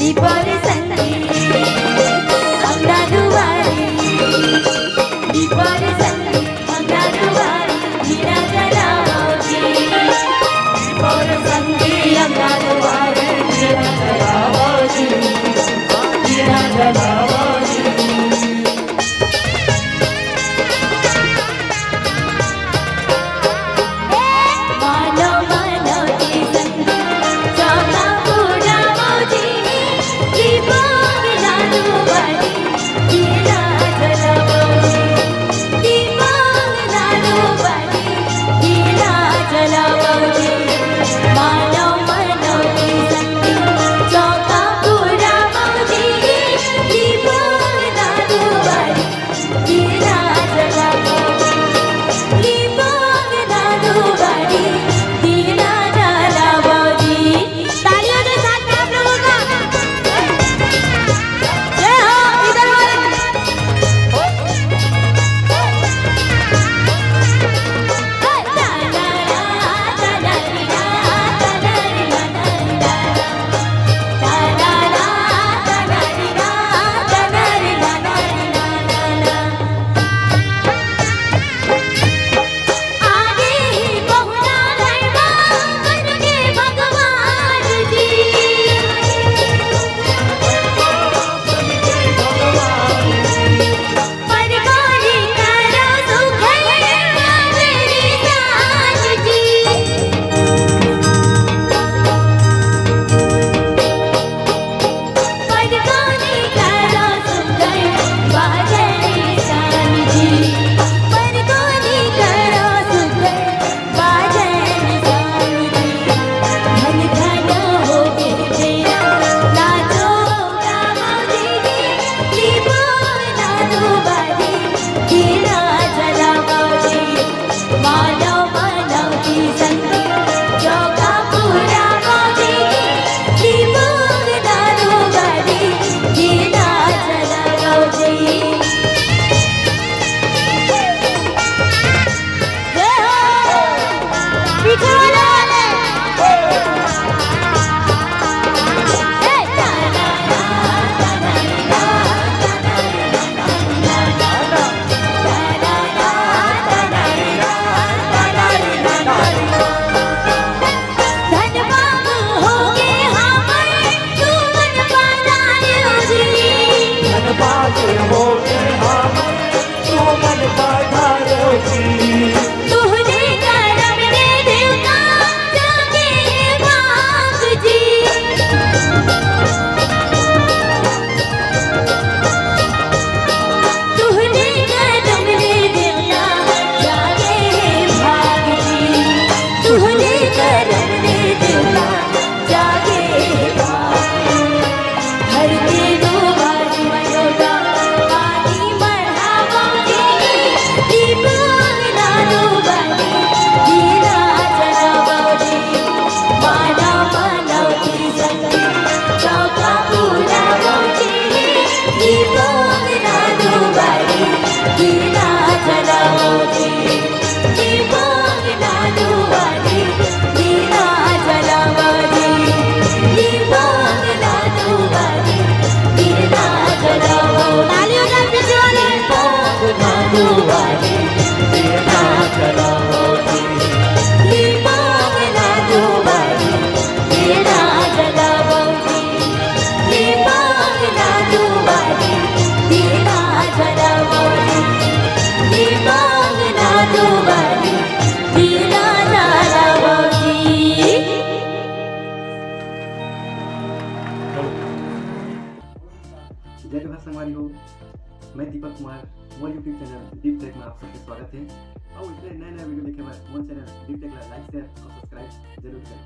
diberi sendiri angga duari diberi sendiri angga duari dina jalawoji diberi sendiri angga duari dina jalawoji dina jalawoji जय जोहार संगवारी हो। मैं दीपक कुमार, मोर YouTube channel deep tech में आप सबके स्वागत है। और इतने नए वीडियो देखे मोर चैनल डीप टेक लाइक शेयर और सब्सक्राइब जरूर करें।